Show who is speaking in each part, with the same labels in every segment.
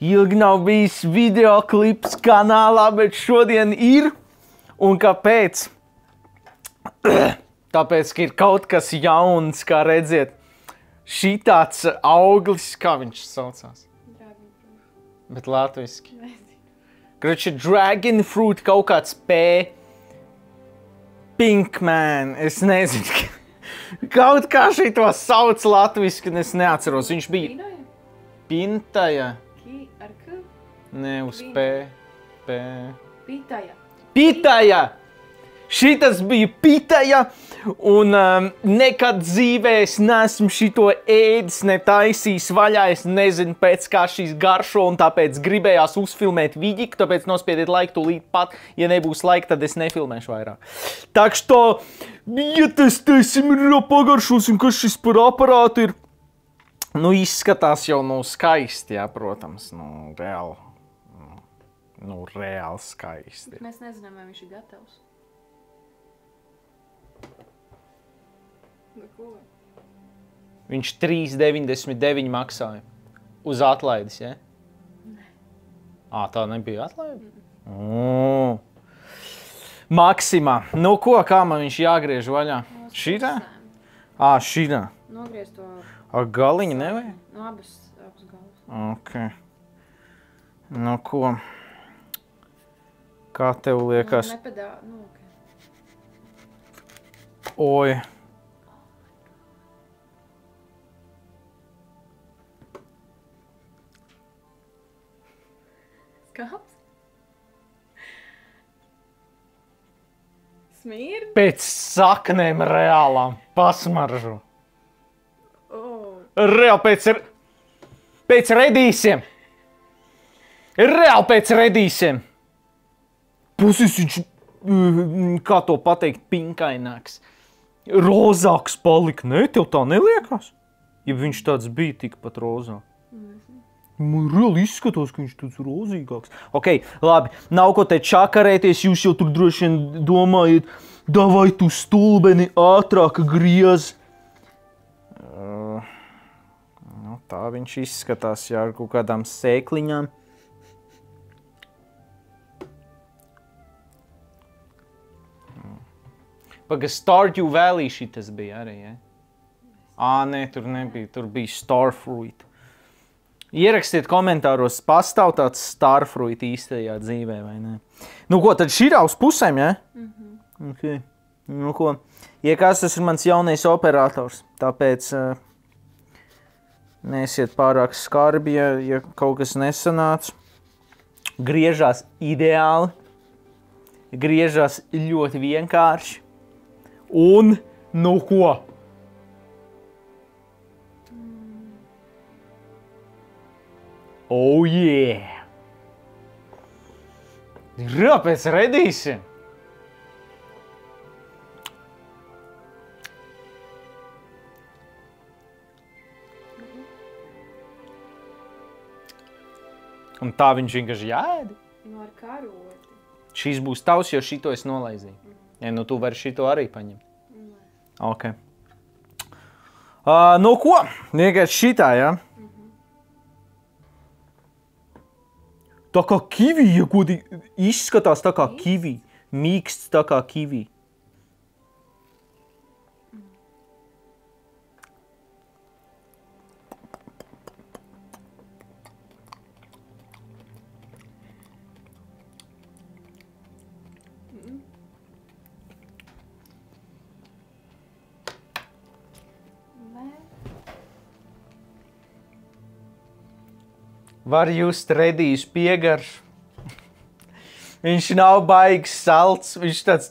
Speaker 1: Ilgi nav bijis videoklips kanālā, bet šodien ir. Un kāpēc? Tāpēc, ka ir kaut kas jauns, kā redziet. Šitāds auglis, kā viņš saucās? Bet latviski. Kroči, dragon fruit, kaut kāds Pinkman, es nezinu. Kaut kā šito sauc latviski, un es neatceros. Viņš bija Pintaja. Nē, uz Pitaja. Šitas bija Pitaja, un nekad dzīvē es neesmu šito ēdis, netaisījis vaļā. Es nezinu, pēc kā šīs garšo, un tāpēc gribējās uzfilmēt vidiku, tāpēc nospiediet laiku tūlīt pat. Ja nebūs laika, tad es nefilmēšu vairāk. Tak što, ja testēsim, pagaršosim, kas šis par aparātu ir. Nu, izskatās jau skaisti, jā, protams, reāli skaisti.
Speaker 2: Mēs nezinām, vai viņš ir gatavs.
Speaker 1: Viņš 3,99 maksāja. Uz atlaides, ja?
Speaker 2: Nē.
Speaker 1: Tā nebija atlaide? Maksimā. Nu ko, kā man viņš jāgriež vaļā? Šitā? Šitā.
Speaker 2: Nogriez to...
Speaker 1: Galiņa nevajag?
Speaker 2: No abas galas.
Speaker 1: Ok. Nu ko? Kā tev liekas? Oi.
Speaker 2: Skāps? Smird?
Speaker 1: Pēc saknēm reālām pasmaržu. Reāli pēc redīsiem. Reāli pēc redīsiem. Pusis viņš, kā to pateikt, pinkaināks. Rozāks palika. Nē, tev tā neliekās? Ja viņš tāds bija tikpat rozā. Man reāli izskatās, ka viņš tāds rozīgāks. Ok, labi, nav ko te čakarēties, jūs jau tur droši vien domājat, davai tu stulbeni ātrāk griez. Tā viņš izskatās, jā, ar kaut kādām sēkliņām. Paga Stardew Valley šitas bija arī, ja? Nē, tur nebija, tur bija Starfruit. Ierakstiet komentāros, pastāv tāds Starfruit īstajā dzīvē, vai ne? Nu ko, tad šitā uz pusēm, ja? Ok. Nu ko, iekās tas ir mans jaunais operators, tāpēc neesiet pārāk skarbi, ja kaut kas nesanāc. Griežās ideāli, griežās ļoti vienkārši. Un, nu ko? Oh yeah! Pēc redīsim! Un tā viņš vienkārši jāēd?
Speaker 2: Nu ar karoti.
Speaker 1: Šis būs tavs, jo šito es nolaizīju. Ja, nu tu vari šito arī paņemt. Ok. Nu ko? Vienkārši šitā, ja? Tā kā kivi, ja godīgi, izskatās tā kā kivi. Mīksts tā kā kivi. Var just redīšu piegaršu. Viņš nav baigs salds, viņš tāds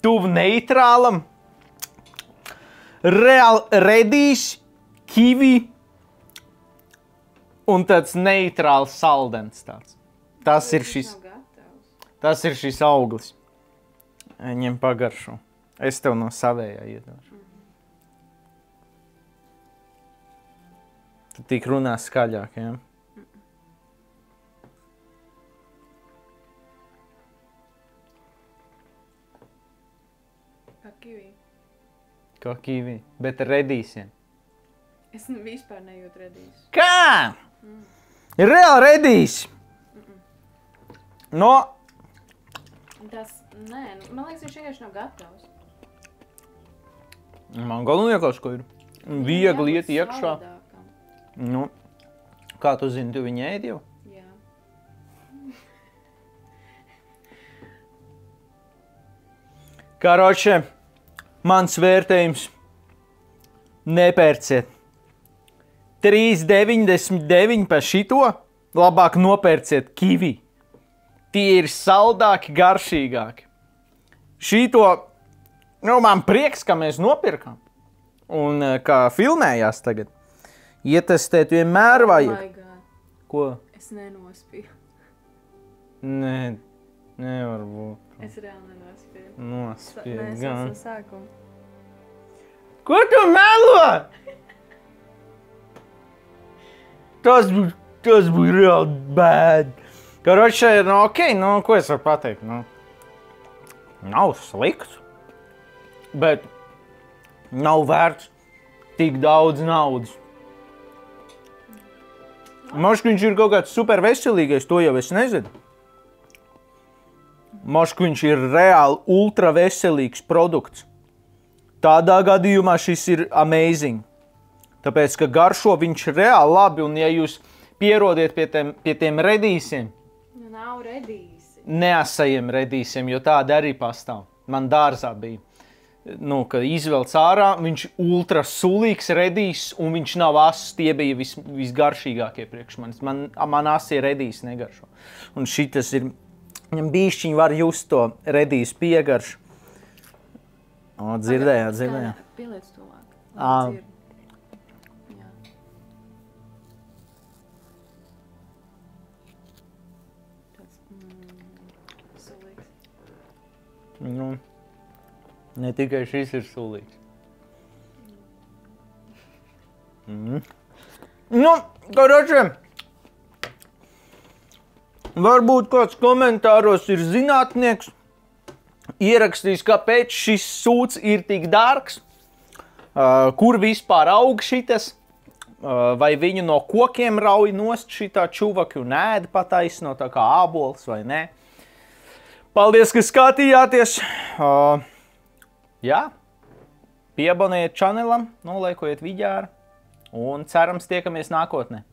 Speaker 1: tuvu neitrālam. Reāli redīši, kivi un tāds neitrāls saldens tāds. Tas ir šis auglis. Ņem pagaršu. Es tev no savējā iedošu. Tu tik runā skaļāk, ja? Kā kivi, bet ar redīsiem.
Speaker 2: Es vispār nejūtu redīsi.
Speaker 1: Kā? Ir reāli redīs. No.
Speaker 2: Tas, nē, man liekas, viņš vienkārši nav gatavs.
Speaker 1: Man galvenais, ko ir viegli iet iekšā. Nu, kā tu zini, tu viņu ēdi jau?
Speaker 2: Jā.
Speaker 1: Karoče, mans vērtējums. Nepērciet. 3,99 par šito. Labāk nopērciet kivi. Tie ir saldāki, garšīgāki. Šito, nu, man prieks, ka mēs nopirkam. Un kā filmējās tagad. Ietestēt vienmēr vajag.
Speaker 2: Oh my God.
Speaker 1: Ko?
Speaker 2: Es nenospīju.
Speaker 1: Nē, nevar būt.
Speaker 2: Es reāli nenospīju.
Speaker 1: Nospīd,
Speaker 2: Nē, es
Speaker 1: gan.
Speaker 2: esmu sākuma.
Speaker 1: Ko tu melo? Tas bija reāli bad. Karoče, nu, okei, nu, ko es varu pateikt? Nu, nav slikts, bet nav vērts tik daudz naudas. Moška viņš ir kaut kāds super veselīgais, to jau es nezinu. Moška viņš ir reāli ultra veselīgs produkts. Tādā gadījumā šis ir amazing. Tāpēc, ka garšo viņš reāli labi, un ja jūs pierodiet pie tiem redīsiem,
Speaker 2: Nav redīsi.
Speaker 1: neasajiem redīsiem, jo tādi arī pastāv. Man dārzā bija, nu, ka izvelc ārā, viņš ultra sulīgs redīs, un viņš nav ass, tie bija visgaršīgākie priekš manis. Man asie redīs negaršo. Un šitas ir, viņam bišķiņ var just to redīs piegaršu. O, dzirdējāt.
Speaker 2: Pieliec tuvāk.
Speaker 1: Ā.
Speaker 2: Dzird. Jā. Tāds, sulīgs.
Speaker 1: Nu, ne tikai šis ir sulīgs. Nu, karoče, varbūt kāds komentāros ir zinātnieks, ierakstīs, kāpēc šis sūds ir tik dārgs, kur vispār aug šitas, vai viņu no kokiem rauj nost šitā čuvaki un ēd pataisno tā kā ābols vai nē. Paldies, ka skatījāties! Jā, piabonējiet čanelam, nolēkojiet viģāru un cerams tiekamies nākotnē.